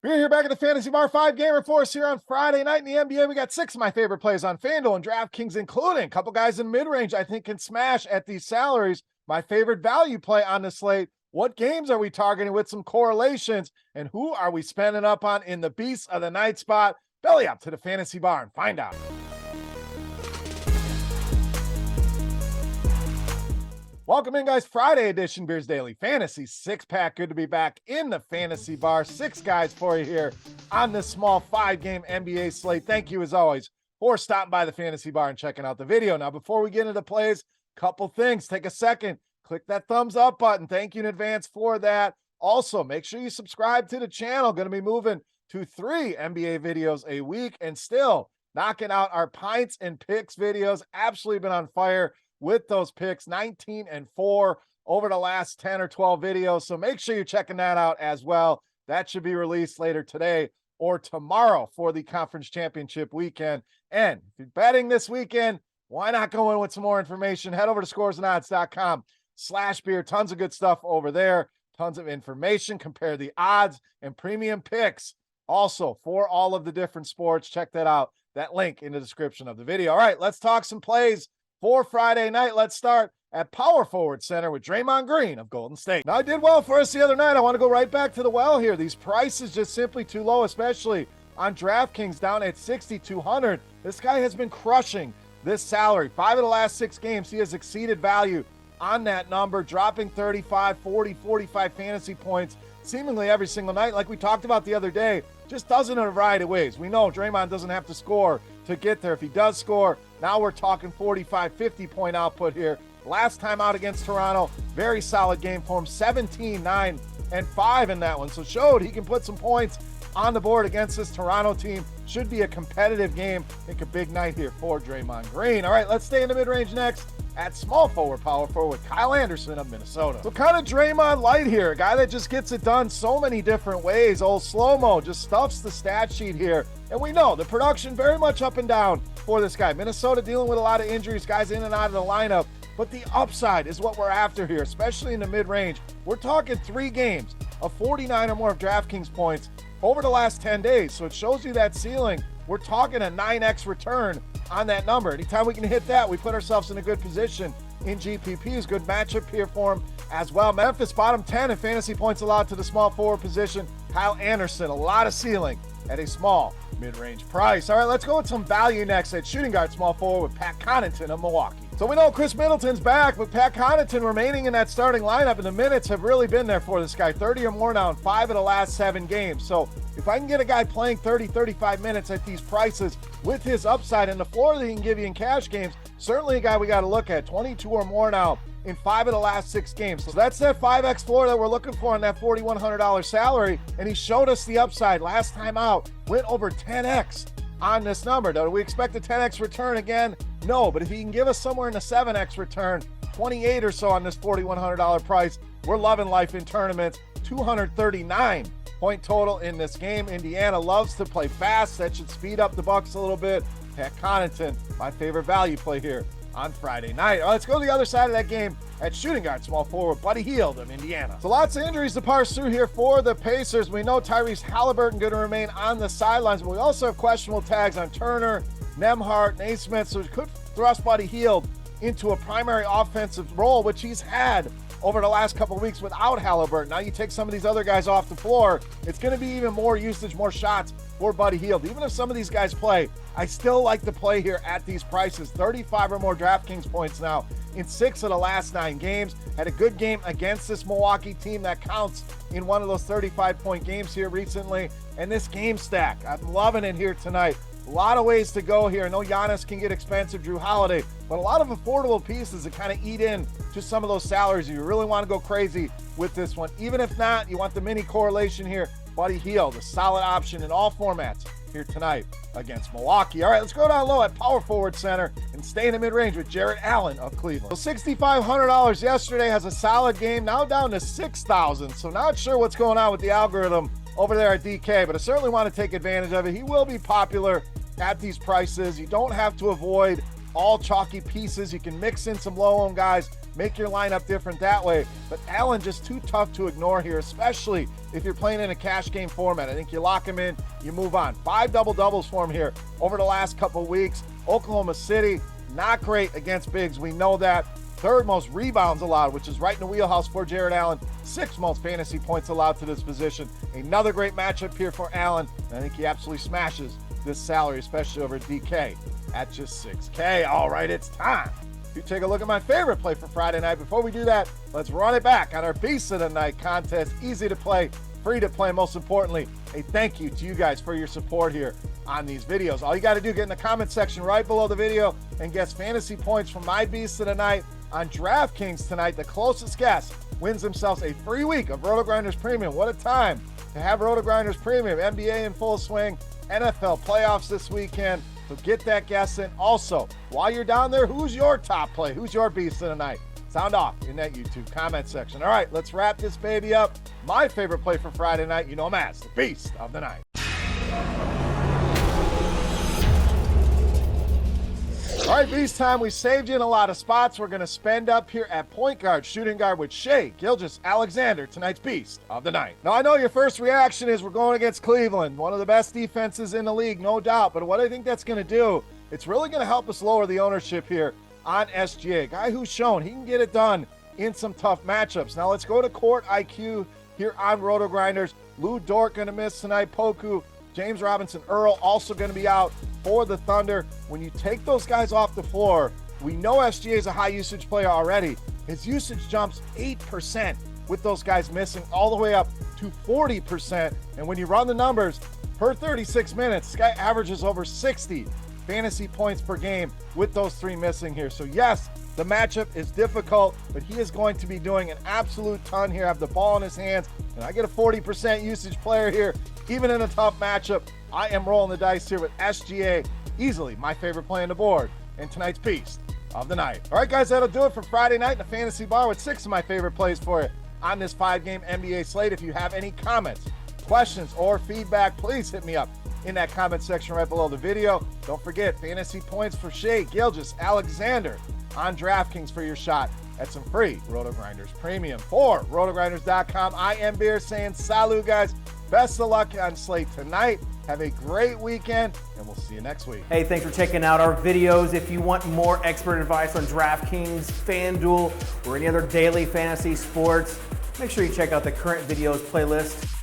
We're here back at the Fantasy Bar 5 Gamer Force here on Friday night in the NBA. We got 6 of my favorite plays on FanDuel and DraftKings, including a couple guys in mid-range I think can smash at these salaries. My favorite value play on the slate. What games are we targeting with some correlations? And who are we spending up on in the Beast of the Night spot? Belly up to the Fantasy Bar and find out. Welcome in, guys. Friday edition Beers Daily Fantasy 6-pack. Good to be back in the Fantasy Bar. 6 guys for you here on this small 5-game NBA slate. Thank you, as always, for stopping by the Fantasy Bar and checking out the video. Now, before we get into plays, couple things. Take a second. Click that thumbs up button. Thank you in advance for that. Also, make sure you subscribe to the channel. Going to be moving to 3 NBA videos a week and still knocking out our pints and picks videos. Absolutely been on fire with those picks, 19-4 over the last 10 or 12 videos. So make sure you're checking that out as well. That should be released later today or tomorrow for the conference championship weekend. And if you're betting this weekend, why not go in with some more information? Head over to scoresandodds.com/beer. Tons of good stuff over there. Tons of information. Compare the odds and premium picks. Also, for all of the different sports, check that out. That link in the description of the video. All right, let's talk some plays for Friday night. Let's start at power forward center with Draymond Green of Golden State. Now, I did well for us the other night. I want to go right back to the well here. These prices just simply too low, especially on DraftKings down at 6,200. This guy has been crushing this salary. 5 of the last 6 games, he has exceeded value on that number, dropping 35, 40, 45 fantasy points seemingly every single night. Like we talked about the other day, just does it in a variety of ways. We know Draymond doesn't have to score to get there. If he does score, now we're talking 45, 50 point output here. Last time out against Toronto, very solid game for him, 17, 9, and 5 in that one. So showed he can put some points on the board against this Toronto team. Should be a competitive game. I think a big night here for Draymond Green. All right, let's stay in the mid-range next at small forward, power forward, Kyle Anderson of Minnesota. So kind of Draymond light here, a guy that just gets it done so many different ways. Old slow-mo just stuffs the stat sheet here. And we know the production very much up and down for this guy. Minnesota dealing with a lot of injuries, guys in and out of the lineup. But the upside is what we're after here, especially in the mid-range. We're talking 3 games of 49 or more of DraftKings points over the last 10 days. So it shows you that ceiling. We're talking a 9x return on that number. Anytime we can hit that, we put ourselves in a good position in GPPs. Good matchup here for him as well. Memphis bottom 10 in fantasy points allowed to the small forward position. Kyle Anderson, a lot of ceiling at a small mid-range price. All right, let's go with some value next at shooting guard small forward with Pat Connaughton of Milwaukee. So we know Chris Middleton's back, but Pat Connaughton remaining in that starting lineup, and the minutes have really been there for this guy. 30 or more now in 5 of the last 7 games. So if I can get a guy playing 30, 35 minutes at these prices with his upside and the floor that he can give you in cash games, certainly a guy we got to look at. 22 or more now in 5 of the last 6 games. So that's that 5x floor that we're looking for on that $4,100 salary, and he showed us the upside last time out. Went over 10x on this number. Do we expect a 10x return again? No, but if he can give us somewhere in the 7x return, 28 or so on this $4,100 price, we're loving life in tournaments. 239 point total in this game. Indiana loves to play fast. That should speed up the Bucks a little bit. Pat Connaughton, my favorite value play here on Friday night. Let's go to the other side of that game at shooting guard small forward Buddy Hield of Indiana. So lots of injuries to parse through here for the Pacers. We know Tyrese Halliburton going to remain on the sidelines, but we also have questionable tags on Turner, Nembhard, Naismith, so it could thrust Buddy Hield into a primary offensive role, which he's had over the last couple of weeks without Halliburton. Now you take some of these other guys off the floor, it's going to be even more usage, more shots for Buddy Hield. Even if some of these guys play, I still like to play here at these prices. 35 or more DraftKings points now in 6 of the last 9 games. Had a good game against this Milwaukee team that counts in one of those 35-point games here recently. And this game stack, I'm loving it here tonight. A lot of ways to go here. I know Giannis can get expensive, Drew Holiday, but a lot of affordable pieces that kind of eat in to some of those salaries. You really want to go crazy with this one. Even if not, you want the mini correlation here. Buddy Hield, a solid option in all formats here tonight against Milwaukee. All right, let's go down low at power forward center and stay in the mid-range with Jarrett Allen of Cleveland. So $6,500 yesterday, has a solid game, now down to $6,000. So not sure what's going on with the algorithm over there at DK, but I certainly want to take advantage of it. He will be popular at these prices. You don't have to avoid all chalky pieces. You can mix in some low-owned guys make your lineup different that way. But Allen just too tough to ignore here, especially if you're playing in a cash game format. I think you lock him in, you move on. 5 double-doubles for him here over the last couple weeks. Oklahoma City, not great against bigs. We know that. 3rd most rebounds allowed, which is right in the wheelhouse for Jared Allen. 6th most fantasy points allowed to this position. Another great matchup here for Allen. And I think he absolutely smashes this salary, especially over DK at just $6K. All right, it's time to take a look at my favorite play for Friday night. Before we do that, let's run it back on our Beast of the Night contest. Easy to play, free to play. Most importantly, a thank you to you guys for your support here on these videos. All you got to do, get in the comment section right below the video and guess fantasy points from my Beast of the Night on DraftKings tonight. The closest guess wins themselves a free week of RotoGrinders Premium. What a time to have RotoGrinders Premium. NBA in full swing, NFL playoffs this weekend. So get that guess in. Also, while you're down there, who's your top play? Who's your Beast of the Night? Sound off in that YouTube comment section. All right, let's wrap this baby up. My favorite play for Friday night, you know him as the Beast of the Night. All right, Beast time. We saved you in a lot of spots. We're going to spend up here at point guard, shooting guard with Shai Gilgeous-Alexander, tonight's Beast of the Night. Now, I know your first reaction is we're going against Cleveland, one of the best defenses in the league, no doubt. But what I think that's going to do, it's really going to help us lower the ownership here on SGA. A guy who's shown he can get it done in some tough matchups. Now, let's go to court IQ here on RotoGrinders. Lou Dort going to miss tonight. Poku, James Robinson, Earl also going to be out for the Thunder. When you take those guys off the floor, we know SGA is a high usage player already. His usage jumps 8% with those guys missing, all the way up to 40%. And when you run the numbers, per 36 minutes, this guy averages over 60 fantasy points per game with those 3 missing here. So yes, the matchup is difficult, but he is going to be doing an absolute ton here. Have the ball in his hands, and I get a 40% usage player here, even in a tough matchup. I am rolling the dice here with SGA, easily my favorite play on the board in tonight's Beast of the Night. All right, guys, that'll do it for Friday night in the fantasy bar with 6 of my favorite plays for you on this 5-game NBA slate. If you have any comments, questions, or feedback, please hit me up in that comment section right below the video. Don't forget, fantasy points for Shai Gilgeous-Alexander on DraftKings for your shot at some free RotoGrinders Premium. For RotoGrinders.com, I am Beer saying salut, guys. Best of luck on slate tonight. Have a great weekend, and we'll see you next week. Hey, thanks for checking out our videos. If you want more expert advice on DraftKings, FanDuel, or any other daily fantasy sports, make sure you check out the current videos playlist